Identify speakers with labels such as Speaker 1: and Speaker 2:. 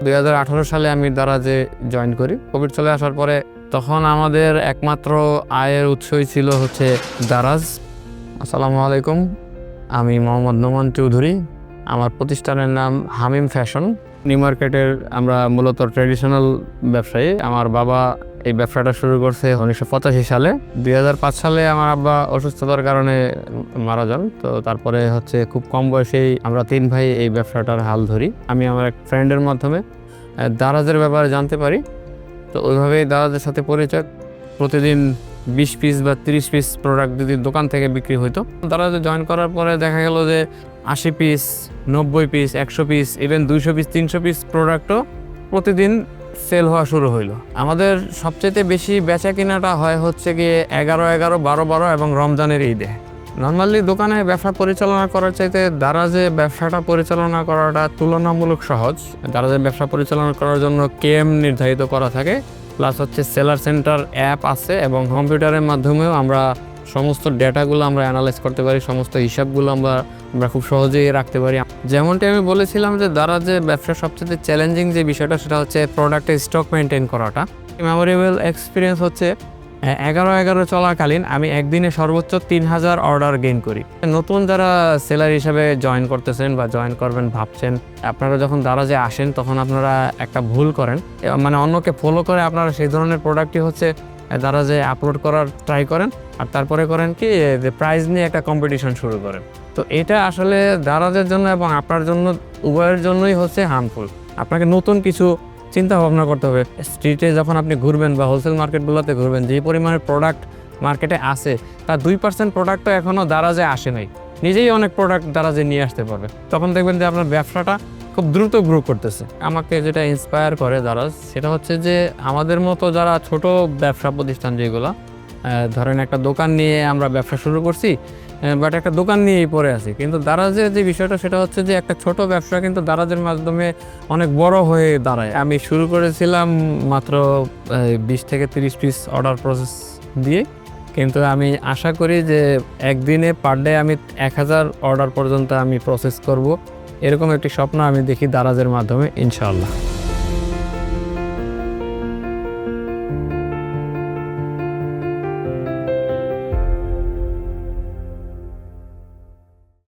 Speaker 1: 2018 সালে আমি দারাজে জয়েন করি। কোভিড চলে আসার পরে তখন আমাদের একমাত্র আয়ের উৎসই ছিল হচ্ছে দারাজ। আসসালামু আলাইকুম, আমি মোহাম্মদ নোমান চৌধুরী। আমার প্রতিষ্ঠানের নাম হামিম ফ্যাশন। নিউ মার্কেটের আমরা মূলত ট্র্যাডিশনাল ব্যবসায়ী। আমার বাবা এই ব্যবসাটা শুরু করছে 1985 সালে। 2005 সালে আমার আব্বা অসুস্থতার কারণে মারা যান। তো তারপরে হচ্ছে খুব কম বয়সেই আমরা 3 ভাই এই ব্যবসাটার হাল ধরি। আমি আমার এক ফ্রেন্ডের মাধ্যমে দারাজের ব্যাপারে জানতে পারি। তো ওইভাবেই দারাজের সাথে পরিচয়। প্রতিদিন 20 পিস বা 30 পিস প্রোডাক্ট যদি দোকান থেকে বিক্রি হইতো, দারাজে জয়েন করার পরে দেখা গেল যে 80 piece, 90 piece, 100 piece, even 200 piece, 300 piece প্রোডাক্টও প্রতিদিন সেল হওয়া শুরু হইলো। আমাদের সবচেয়ে বেশি বেচা কিনাটা হয় হচ্ছে গিয়ে 11, 12 এবং রমজানের ঈদে। নর্মালি দোকানে ব্যবসা পরিচালনা করার চাইতে দারাজে ব্যবসাটা পরিচালনা করাটা তুলনামূলক সহজ। দারাজে ব্যবসা পরিচালনা করার জন্য কেএম নির্ধারিত করা থাকে, প্লাস হচ্ছে সেলার সেন্টার অ্যাপ আছে এবং কম্পিউটারের মাধ্যমেও আমরা সমস্ত ডেটাগুলো আমরা অ্যানালাইজ করতে পারি, সমস্ত হিসাবগুলো আমরা খুব সহজেই রাখতে পারি। যেমনটি আমি বলেছিলাম যে দারাজে ব্যবসার সবচেয়ে চ্যালেঞ্জিং যে বিষয়টা সেটা হচ্ছে প্রোডাক্টের স্টক মেনটেন করাটা। মেমোরেবল এক্সপিরিয়েন্স হচ্ছে 11 চলাকালীন আমি একদিনে সর্বোচ্চ 3000 অর্ডার গেইন করি। নতুন যারা সেলার হিসাবে জয়েন করতেছেন বা জয়েন করবেন ভাবছেন, আপনারা যখন দারাজে আসেন তখন আপনারা একটা ভুল করেন, মানে অন্যকে ফলো করে আপনারা সেই ধরনের প্রোডাক্টই হচ্ছে দারাজে আপলোড করার ট্রাই করেন, আর তারপরে করেন কি যে প্রাইস নিয়ে একটা কম্পিটিশন শুরু করেন। তো এটা আসলে দারাজের জন্য এবং আপনার জন্য উভয়ের জন্যই হচ্ছে হার্মফুল। আপনাকে নতুন কিছু চিন্তা ভাবনা করতে হবে। স্ট্রিটে যখন আপনি ঘুরবেন বা হোলসেল মার্কেটগুলোতে ঘুরবেন, যে পরিমাণের প্রোডাক্ট মার্কেটে আছে তার 2% প্রোডাক্টও এখনও দারাজে আসে নাই। নিজেই অনেক প্রোডাক্ট দারাজে নিয়ে আসতে পারবে। তখন দেখবেন যে আপনার ব্যবসাটা খুব দ্রুত গ্রো করতেছে। আমাকে যেটা ইন্সপায়ার করে দারাজ সেটা হচ্ছে যে আমাদের মতো যারা ছোট ব্যবসা প্রতিষ্ঠান, যেগুলো ধরেন একটা দোকান নিয়ে আমরা ব্যবসা শুরু করছি, বাট একটা দোকান নিয়েই পড়ে আছি, কিন্তু দারাজের যে বিষয়টা সেটা হচ্ছে যে একটা ছোট ব্যবসা কিন্তু দারাজের মাধ্যমে অনেক বড় হয়ে দাঁড়ায়। আমি শুরু করেছিলাম মাত্র 20 থেকে 30 পিস অর্ডার প্রসেস দিয়ে, কিন্তু আমি আশা করি যে একদিনে পার ডে আমি 1000 অর্ডার পর্যন্ত আমি প্রসেস করব। এরকম একটি স্বপ্ন আমি দেখি দারাজের মাধ্যমে, ইনশাআল্লাহ।